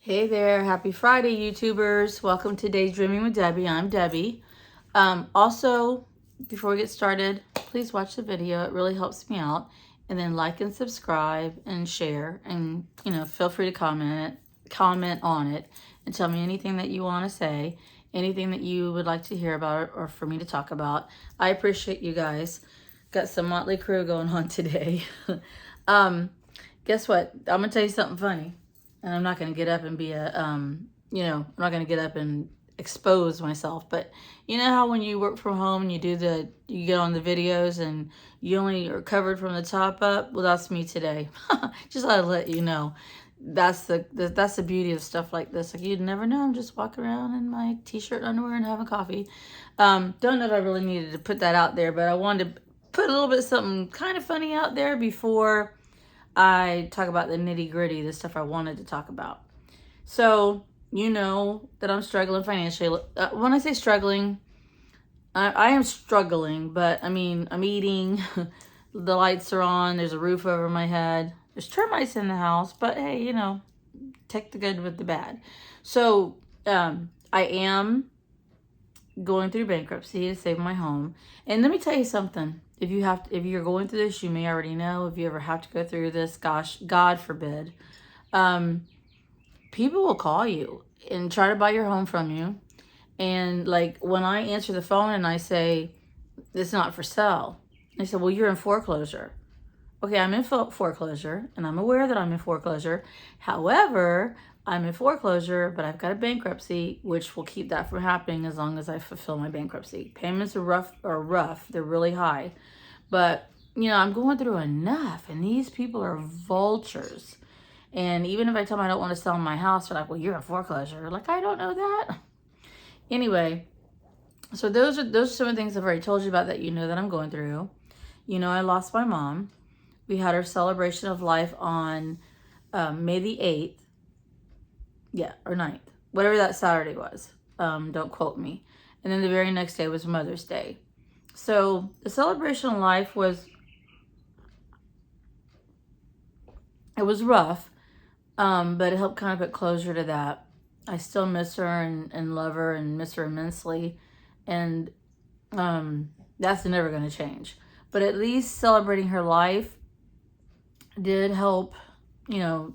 Hey there, happy Friday, YouTubers. Welcome to Daydreaming with Debbie. I'm Debbie. Also, before we get started, please watch the video. It really helps me out. And then like and subscribe and share. And, feel free to comment on it and tell me anything that you want to say, anything that you would like to hear about or for me to talk about. I appreciate you guys. Got some Motley Crue going on today. Guess what? I'm going to tell you something funny. And I'm not going to get up and be I'm not going to get up and expose myself. But you know how when you work from home and you get on the videos and you only are covered from the top up? Well, that's me today. Just thought I'd let you know. That's the beauty of stuff like this. Like, you'd never know. I'm just walking around in my t-shirt, underwear, and having coffee. Don't know if I really needed to put that out there, but I wanted to put a little bit of something kind of funny out there before I talk about the nitty gritty, the stuff I wanted to talk about. So, you know that I'm struggling financially. When I say struggling, I am struggling, but I mean, I'm eating, the lights are on, there's a roof over my head, there's termites in the house, but hey, take the good with the bad. So, I am going through bankruptcy to save my home. And let me tell you something. If you're going through this, you may already know. If you ever have to go through this, gosh, God forbid, people will call you and try to buy your home from you. And like when I answer the phone and I say, it's not for sale, they say, well, you're in foreclosure. Okay, I'm in foreclosure, and I'm aware that I'm in foreclosure. However, I'm in foreclosure, but I've got a bankruptcy, which will keep that from happening as long as I fulfill my bankruptcy. Payments are rough. They're really high. But, I'm going through enough, and these people are vultures. And even if I tell them I don't want to sell my house, they're like, well, you're in foreclosure. Like, I don't know that. Anyway, so those are some of the things I've already told you about that that I'm going through. I lost my mom. We had our celebration of life on May the 8th. Yeah, or 9th. Whatever that Saturday was. Don't quote me. And then the very next day was Mother's Day. So the celebration of life was rough, but it helped kind of put closure to that. I still miss her and love her and miss her immensely. And that's never going to change. But at least celebrating her life did help, know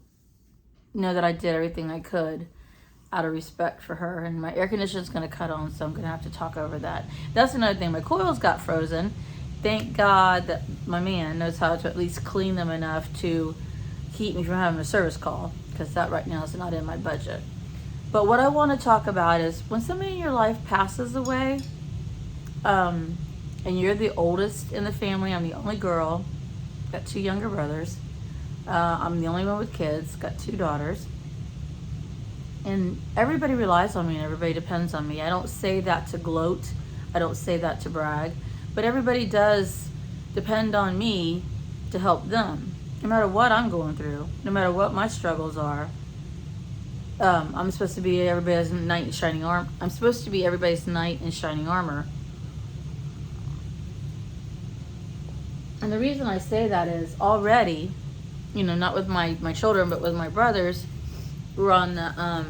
that I did everything I could out of respect for her. And my air conditioner is going to cut on, so I'm going to have to talk over that. That's another thing. My coils got frozen. Thank God that my man knows how to at least clean them enough to keep me from having a service call, because that right now is not in my budget. But what I want to talk about is when somebody in your life passes away, and you're the oldest in the family. I'm the only girl. Got 2 younger brothers. I'm the only one with kids, got 2 daughters. And everybody relies on me and everybody depends on me. I don't say that to gloat. I don't say that to brag. But everybody does depend on me to help them. No matter what I'm going through, no matter what my struggles are. I'm supposed to be everybody's knight in shining armor. I'm supposed to be everybody's knight in shining armor. And the reason I say that is already, not with my children, but with my brothers, we're on the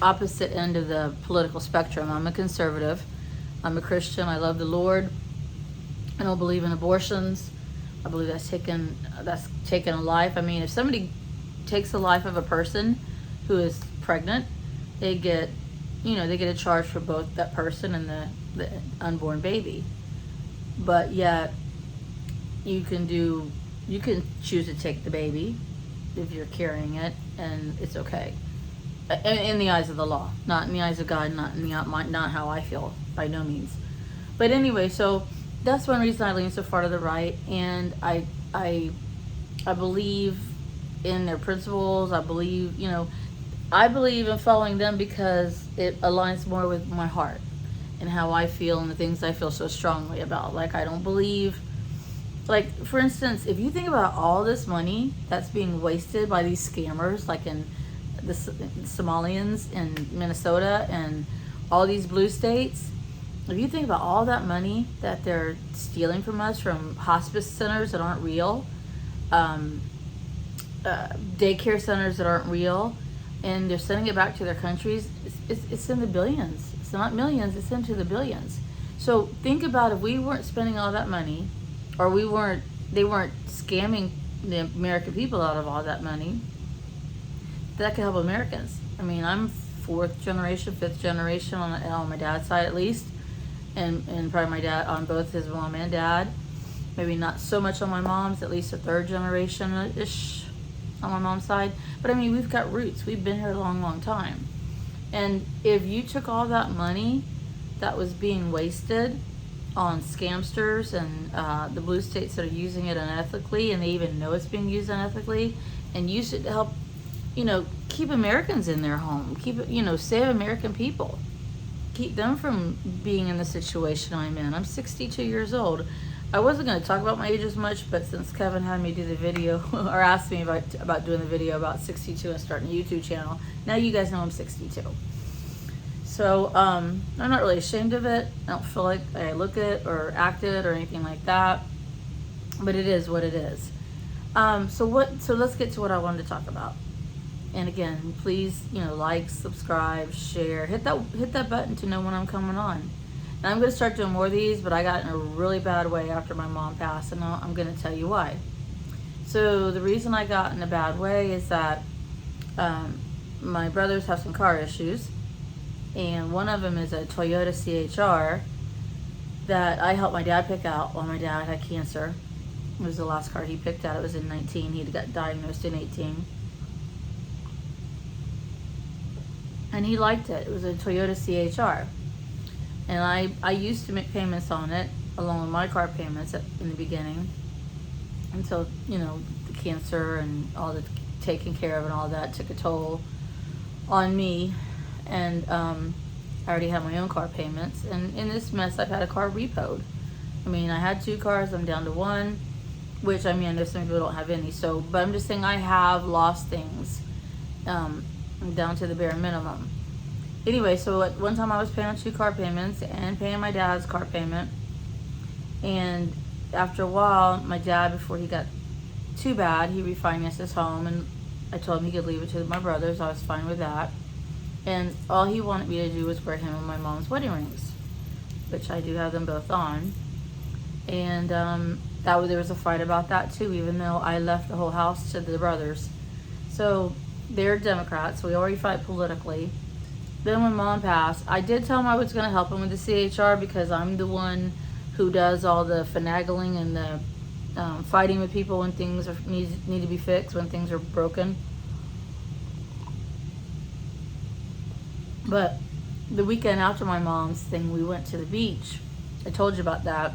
opposite end of the political spectrum. I'm a conservative. I'm a Christian. I love the Lord. I don't believe in abortions. I believe that's taken a life. I mean, if somebody takes the life of a person who is pregnant, they get a charge for both that person and the unborn baby. But yet, you can choose to take the baby if you're carrying it, and it's okay in the eyes of the law, not in the eyes of God, not how I feel, by no means. But anyway, so that's one reason I lean so far to the right, and I believe in their principles. I believe in following them because it aligns more with my heart and how I feel and the things I feel so strongly about. Like, I don't believe. Like, for instance, if you think about all this money that's being wasted by these scammers, like in the Somalians in Minnesota and all these blue states, if you think about all that money that they're stealing from us from hospice centers that aren't real, daycare centers that aren't real, and they're sending it back to their countries. It's in the billions. It's not millions, it's into the billions. So think about if we weren't spending all that money, or they weren't scamming the American people out of all that money, that could help Americans. I mean, I'm 4th generation, 5th generation on my dad's side at least, and probably my dad on both his mom and dad. Maybe not so much on my mom's, at least a 3rd generation-ish on my mom's side. But I mean, we've got roots. We've been here a long, long time. And if you took all that money that was being wasted on scamsters and the blue states that are using it unethically, and they even know it's being used unethically, and use it to help, keep Americans in their home, keep it, save American people, keep them from being in the situation I'm in. I'm 62 years old. I wasn't going to talk about my age as much, but since Kevin had me do the video, or asked me about doing the video about 62 and starting a YouTube channel, now you guys know I'm 62. So I'm not really ashamed of it. I don't feel like I look it or act it or anything like that, but it is what it is. So let's get to what I wanted to talk about. And again, please, like, subscribe, share, hit that button to know when I'm coming on. And I'm going to start doing more of these, but I got in a really bad way after my mom passed, and I'm going to tell you why. So the reason I got in a bad way is that my brothers have some car issues, and one of them is a Toyota CHR that I helped my dad pick out while my dad had cancer. It was the last car he picked out. It was in 19. He got diagnosed in 18. And he liked it. It was a Toyota CHR. And I used to make payments on it along with my car payments in the beginning until, the cancer and all the taking care of and all that took a toll on me. And I already had my own car payments. And in this mess, I've had a car repoed. I mean, I had 2 cars. I'm down to 1, which, I know some people don't have any. So, but I'm just saying I have lost things down to the bare minimum. Anyway, so at one time I was paying on 2 car payments and paying my dad's car payment. And after a while, my dad, before he got too bad, he refinanced his home, and I told him he could leave it to my brothers. I was fine with that. And all he wanted me to do was wear him and my mom's wedding rings, which I do have them both on. And there was a fight about that too, even though I left the whole house to the brothers. So they're Democrats, so we already fight politically. Then when Mom passed, I did tell him I was going to help him with the CHR because I'm the one who does all the finagling and the fighting with people when things need to be fixed, when things are broken. But the weekend after my mom's thing, we went to the beach. I told you about that.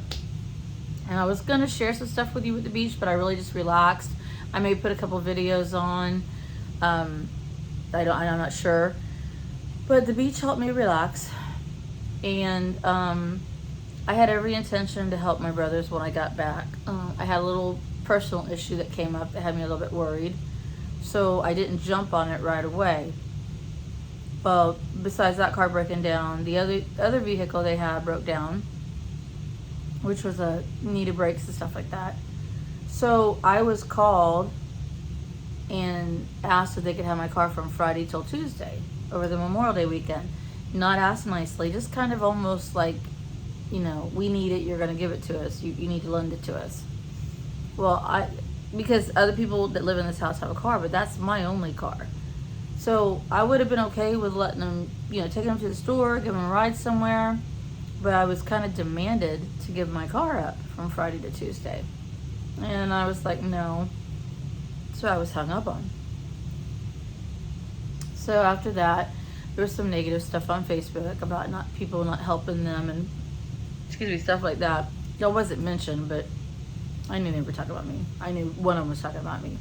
And I was going to share some stuff with you at the beach, but I really just relaxed. I may put a couple videos on. I'm not sure. But the beach helped me relax. And I had every intention to help my brothers when I got back. I had a little personal issue that came up that had me a little bit worried. So I didn't jump on it right away. Well, besides that car breaking down, the other vehicle they had broke down, which was needed brakes and stuff like that. So I was called and asked if they could have my car from Friday till Tuesday over the Memorial Day weekend. Not asked nicely, just kind of almost like, we need it, you're going to give it to us, you need to lend it to us. Well, because other people that live in this house have a car, but that's my only car. So I would have been okay with letting them, taking them to the store, giving them a ride somewhere, but I was kind of demanded to give my car up from Friday to Tuesday. And I was like, no. So I was hung up on. So after that, there was some negative stuff on Facebook about people not helping them and, stuff like that. It wasn't mentioned, but I knew they were talking about me. I knew one of them was talking about me.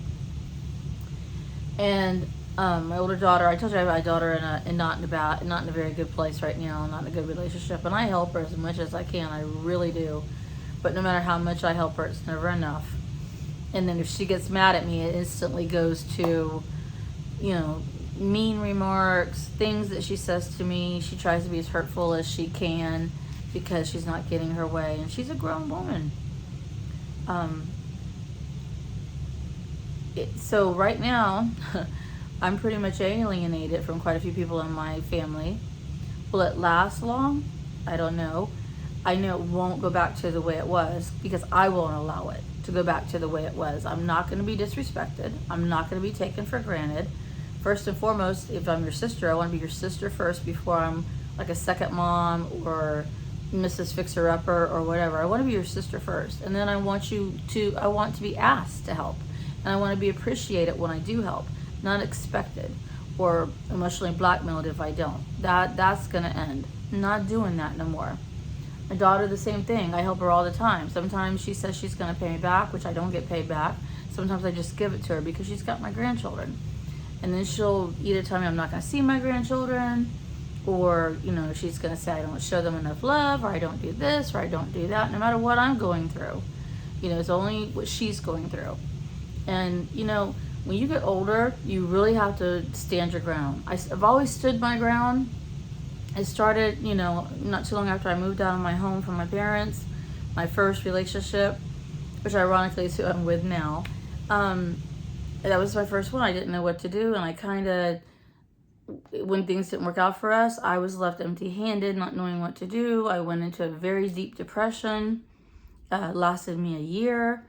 And my older daughter, I told you I have my daughter not in a very good place right now, not in a good relationship, and I help her as much as I can. I really do. But no matter how much I help her, it's never enough. And then if she gets mad at me, it instantly goes to, mean remarks, things that she says to me. She tries to be as hurtful as she can because she's not getting her way, and she's a grown woman. So right now, I'm pretty much alienated from quite a few people in my family. Will it last long? I don't know. I know it won't go back to the way it was because I won't allow it to go back to the way it was. I'm not going to be disrespected. I'm not going to be taken for granted. First and foremost, if I'm your sister, I want to be your sister first before I'm like a second mom or Mrs. Fixer-Upper or whatever. I want to be your sister first. And then I want to be asked to help. And I want to be appreciated when I do help, not expected or emotionally blackmailed if I don't. That's going to end. I'm not doing that no more. My daughter, the same thing. I help her all the time. Sometimes she says she's going to pay me back, which I don't get paid back. Sometimes I just give it to her because she's got my grandchildren. And then she'll either tell me I'm not going to see my grandchildren, or, she's going to say I don't show them enough love, or I don't do this, or I don't do that, no matter what I'm going through. It's only what she's going through. And, when you get older, you really have to stand your ground. I've always stood my ground. I started, not too long after I moved out of my home from my parents, my first relationship, which ironically is who I'm with now. That was my first one. I didn't know what to do. And I kind of, when things didn't work out for us, I was left empty-handed, not knowing what to do. I went into a very deep depression. Lasted me a year.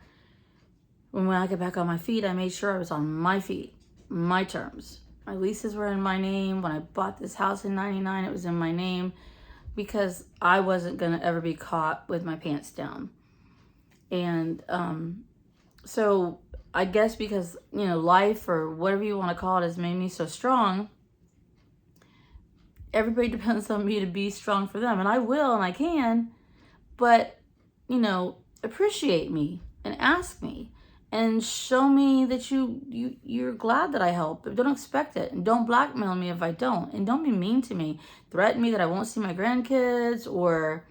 When I got back on my feet, I made sure I was on my feet, my terms. My leases were in my name. When I bought this house in 99, it was in my name because I wasn't going to ever be caught with my pants down. And so I guess because, life or whatever you want to call it has made me so strong, everybody depends on me to be strong for them. And I will and I can, but, appreciate me and ask me. And show me that you're glad that I help. But don't expect it. And don't blackmail me if I don't. And don't be mean to me. Threaten me that I won't see my grandkids, or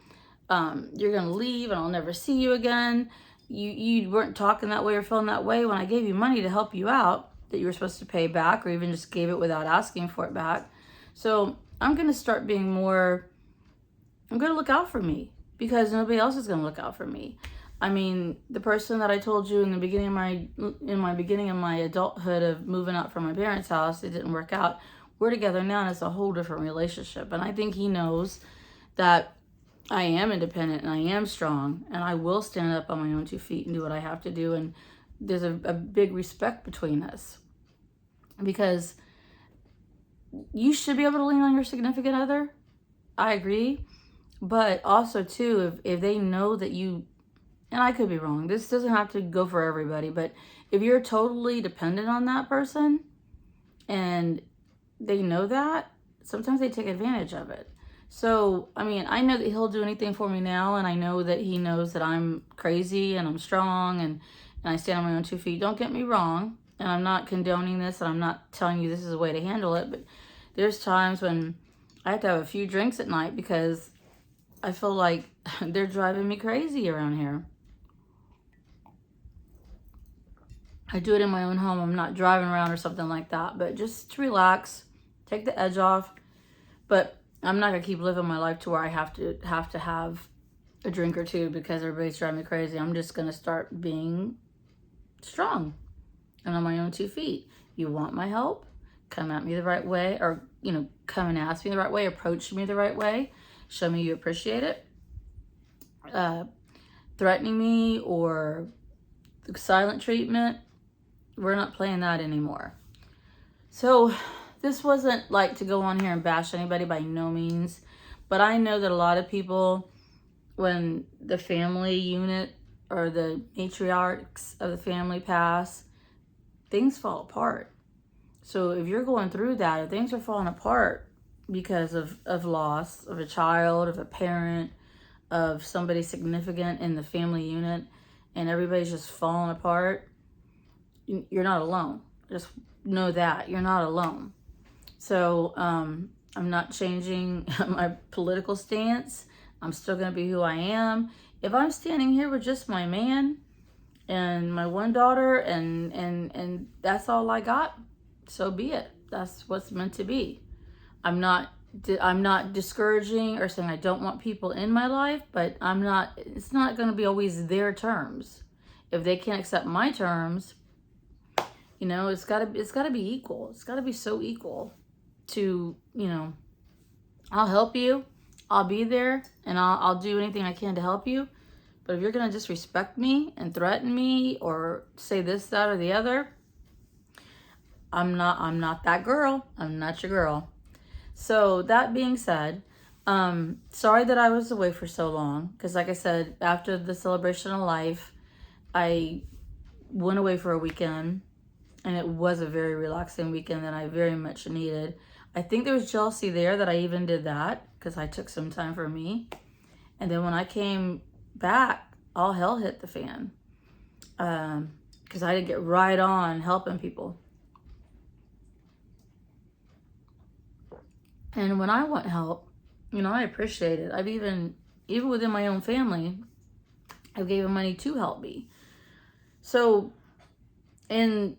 you're going to leave and I'll never see you again. You weren't talking that way or feeling that way when I gave you money to help you out that you were supposed to pay back, or even just gave it without asking for it back. So I'm going to start being more, I'm going to look out for me because nobody else is going to look out for me. I mean, the person that I told you in the beginning of my adulthood of moving out from my parents' house, it didn't work out. We're together now and it's a whole different relationship. And I think he knows that I am independent and I am strong and I will stand up on my own 2 feet and do what I have to do. And there's a big respect between us because you should be able to lean on your significant other. I agree. But also too, if they know that you, and I could be wrong, this doesn't have to go for everybody, but if you're totally dependent on that person and they know that, sometimes they take advantage of it. So, I mean, I know that he'll do anything for me now, and I know that he knows that I'm crazy and I'm strong and I stand on my own 2 feet. Don't get me wrong, and I'm not condoning this, and I'm not telling you this is a way to handle it, but there's times when I have to have a few drinks at night because I feel like they're driving me crazy around here. I do it in my own home. I'm not driving around or something like that, but just to relax, take the edge off. But I'm not gonna keep living my life to where I have to have a drink or two because everybody's driving me crazy. I'm just gonna start being strong and on my own 2 feet. You want my help? Come at me the right way, or come and ask me the right way, approach me the right way, show me you appreciate it. Threatening me or silent treatment, we're not playing that anymore. So this wasn't like to go on here and bash anybody, by no means, but I know that a lot of people, when the family unit or the matriarchs of the family pass, things fall apart. So if you're going through that, if things are falling apart because of loss of a child, of a parent, of somebody significant in the family unit, and everybody's just falling apart, you're not alone. Just know that you're not alone. So I'm not changing my political stance. I'm still going to be who I am. If I'm standing here with just my man and my one daughter and that's all I got, so be it. That's what's meant to be. I'm not discouraging or saying I don't want people in my life, but it's not going to be always their terms. If they can't accept my terms, You know, it's gotta be equal. It's gotta be so equal to, you know, I'll help you. I'll be there and I'll do anything I can to help you. But if you're going to disrespect me and threaten me or say this, that, or the other, I'm not that girl. I'm not your girl. So that being said, sorry that I was away for so long. Because like I said, after the celebration of life, I went away for a weekend. And it was a very relaxing weekend that I very much needed. I think there was jealousy there that I even did that. Because I took some time for me. And then when I came back, all hell hit the fan. Because I didn't get right on helping people. And when I want help, you know, I appreciate it. I've even within my own family, I've given money to help me. So, and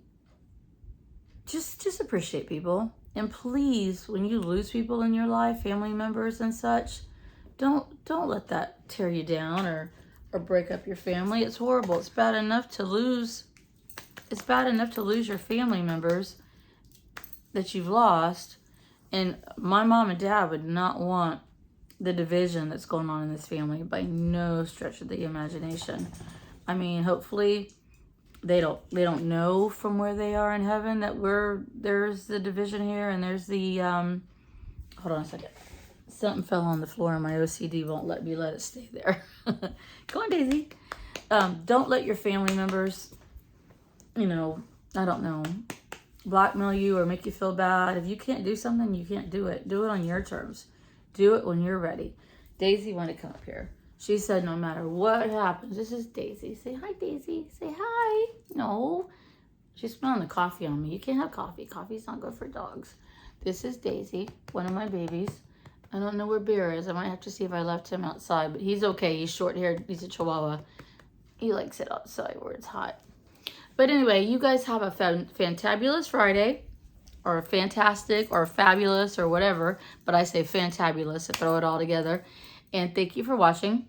just appreciate people. And please, when you lose people in your life, family members and such, don't let that tear you down or break up your family. It's horrible. It's bad enough to lose. It's bad enough to lose your family members that you've lost. And my mom and dad would not want the division that's going on in this family by no stretch of the imagination. I mean, hopefully they don't know from where they are in heaven that there's the division here and there's the hold on a second. Something fell on the floor and my OCD won't let me let it stay there. Go on, Daisy. Don't let your family members, you know, I don't know, blackmail you or make you feel bad. If you can't do something, you can't do it. Do it on your terms. Do it when you're ready. Daisy wanted to come up here. She said no matter what happens, this is Daisy. Say hi, Daisy. Say hi. No. She's spilling the coffee on me. You can't have coffee. Coffee's not good for dogs. This is Daisy, one of my babies. I don't know where Bear is. I might have to see if I left him outside, but he's okay. He's short-haired. He's a Chihuahua. He likes it outside where it's hot. But anyway, you guys have a fantabulous Friday, or fantastic, or fabulous, or whatever. But I say fantabulous to throw it all together. And thank you for watching.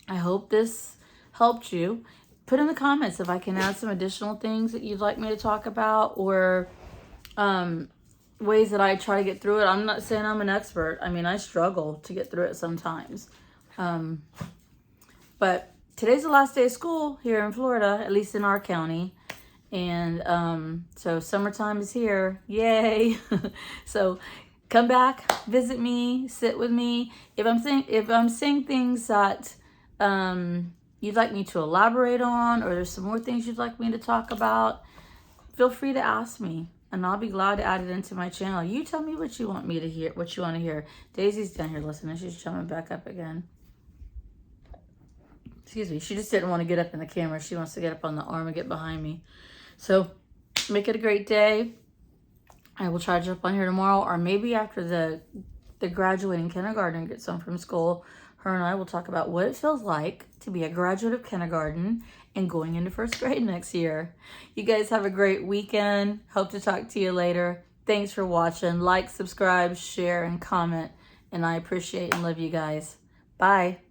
I hope this helped you. Put in the comments if I can add some additional things that you'd like me to talk about, or ways that I try to get through it. I'm not saying I'm an expert. I mean, I struggle to get through it sometimes. But today's the last day of school here in Florida, at least in our county. And so summertime is here. Yay. So come back, visit me, sit with me. If I'm saying things that you'd like me to elaborate on, or there's some more things you'd like me to talk about, feel free to ask me. And I'll be glad to add it into my channel. You tell me what you want me to hear, what you want to hear. Daisy's down here listening. She's jumping back up again. Excuse me. She just didn't want to get up in the camera. She wants to get up on the arm and get behind me. So make it a great day. I will try to jump on here tomorrow, or maybe after the graduating kindergarten gets home from school. Her and I will talk about what it feels like to be a graduate of kindergarten and going into first grade next year. You guys have a great weekend. Hope to talk to you later. Thanks for watching. Like, subscribe, share, and comment. And I appreciate and love you guys. Bye.